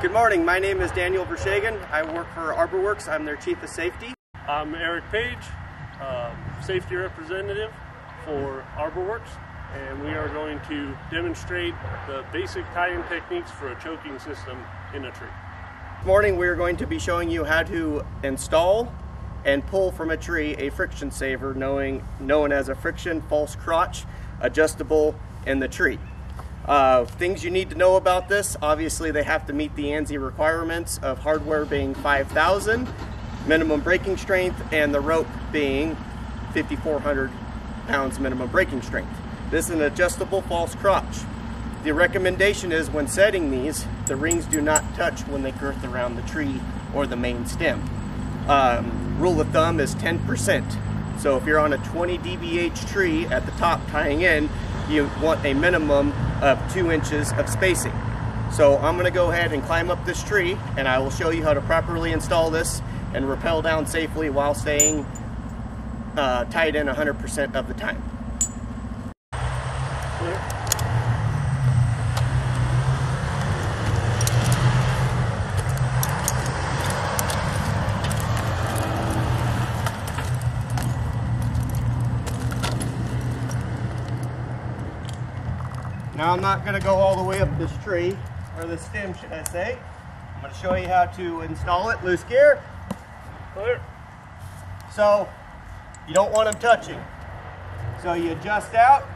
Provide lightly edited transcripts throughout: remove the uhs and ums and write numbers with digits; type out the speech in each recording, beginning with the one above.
Good morning, my name is Daniel Vereschagin. I work for ArborWorks. I'm their Chief of Safety. I'm Eric Paige, Safety Representative for ArborWorks, and we are going to demonstrate the basic tie-in techniques for a choking system in a tree. This morning we are going to be showing you how to install and pull from a tree a friction saver known as a friction false crotch adjustable in the tree. Things you need to know about this: obviously they have to meet the ANSI requirements of hardware being 5,000, minimum breaking strength, and the rope being 5,400 pounds minimum breaking strength. This is an adjustable false crotch. The recommendation is when setting these, the rings do not touch when they girth around the tree or the main stem. Rule of thumb is 10%. So if you're on a 20 dBH tree at the top tying in, you want a minimum of 2 inches of spacing. So I'm going to go ahead and climb up this tree, and I will show you how to properly install this and rappel down safely while staying tied in 100% of the time. Now I'm not going to go all the way up this tree, or the stem should I say. I'm going to show you how to install it. Loose gear. Clear. So you don't want them touching. So you adjust out.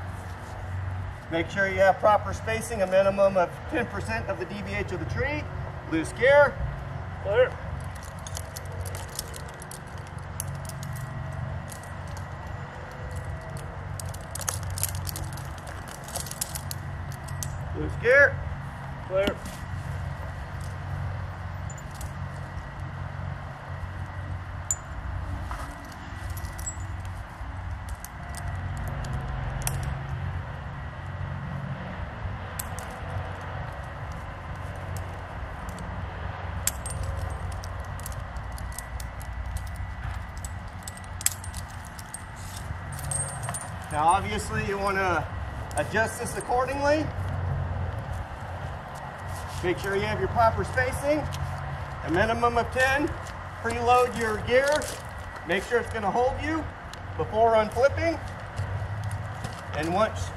Make sure you have proper spacing, a minimum of 10% of the DBH of the tree. Loose gear. Clear. Loose gear. Clear. Now obviously you want to adjust this accordingly. Make sure you have your proper spacing, a minimum of 10. Preload your gear. Make sure it's going to hold you before unflipping. And once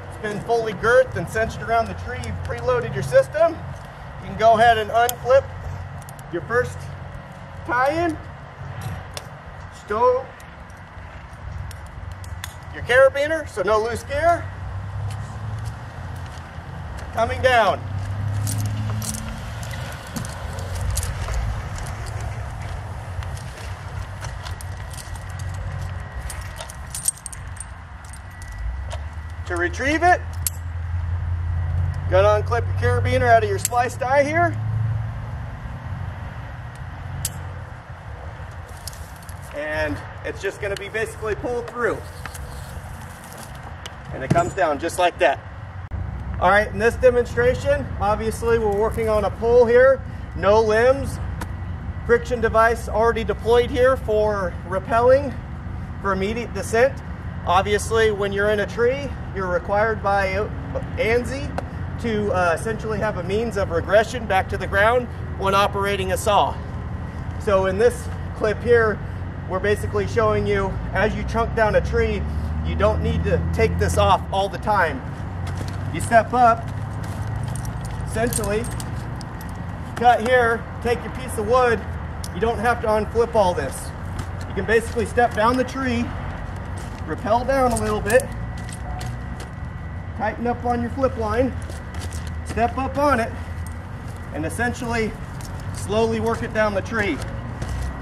it's been fully girthed and cinched around the tree, you've preloaded your system, you can go ahead and unflip your first tie-in. Stow your carabiner, so no loose gear. Coming down. To retrieve it, gonna unclip your carabiner out of your splice die here. And it's just gonna be basically pulled through. And it comes down just like that. All right, in this demonstration, obviously we're working on a pull here, no limbs, friction device already deployed here for rappelling for immediate descent. Obviously, when you're in a tree, you're required by ANSI to essentially have a means of regression back to the ground when operating a saw. So in this clip here, we're basically showing you as you chunk down a tree, you don't need to take this off all the time. You step up, essentially, cut here, take your piece of wood, you don't have to unflip all this. You can basically step down the tree, rappel down a little bit, tighten up on your flip line, step up on it, and essentially slowly work it down the tree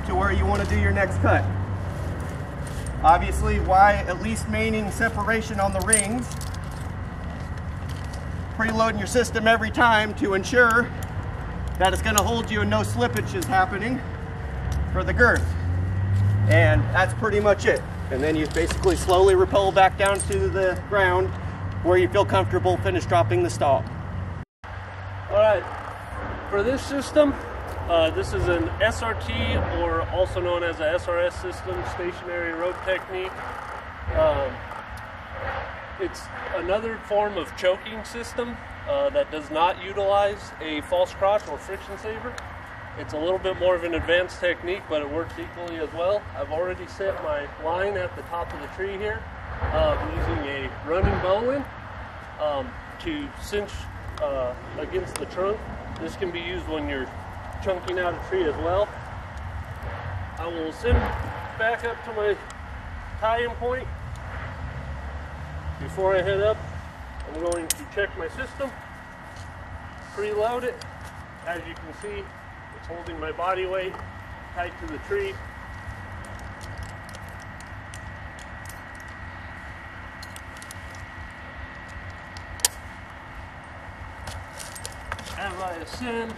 to where you want to do your next cut. Obviously, why at least maintaining separation on the rings, preloading your system every time to ensure that it's going to hold you and no slippage is happening for the girth. And that's pretty much it. And then you basically slowly rappel back down to the ground where you feel comfortable, finish dropping the stall. All right, for this system, this is an SRT, or also known as a SRS system, stationary rope technique. It's another form of choking system. that does not utilize a false crotch or friction saver. It's a little bit more of an advanced technique, but it works equally as well. I've already set my line at the top of the tree here, using a running bowline to cinch against the trunk. This can be used when you're chunking out a tree as well. I will send back up to my tie-in point. Before I head up, I'm going to check my system, preload it. As you can see, it's holding my body weight tight to the tree. As I ascend,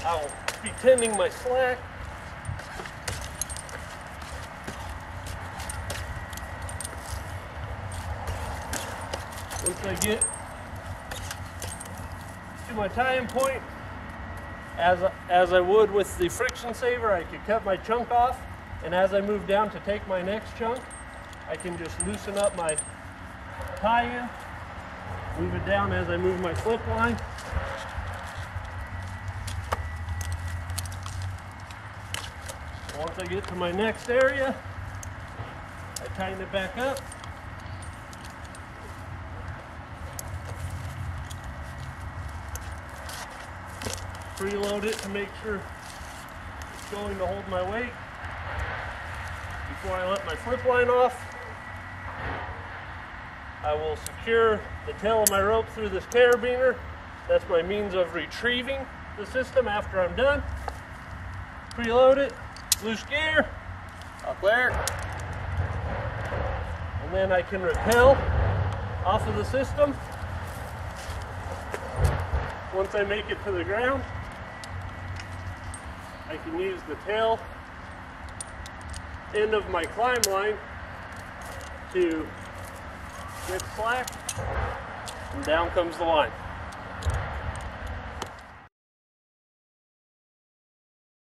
I'll be tending my slack. Once I get to my tie-in point, as I would with the friction saver, I could cut my chunk off, and as I move down to take my next chunk, I can just loosen up my tie-in, move it down as I move my flip line. Once I get to my next area, I tighten it back up. Preload it to make sure it's going to hold my weight. Before I let my flip line off, I will secure the tail of my rope through this carabiner. That's my means of retrieving the system after I'm done. Preload it, loose gear, All clear. and then I can rappel off of the system. Once I make it to the ground, I can use the tail end of my climb line to get slack, and down comes the line.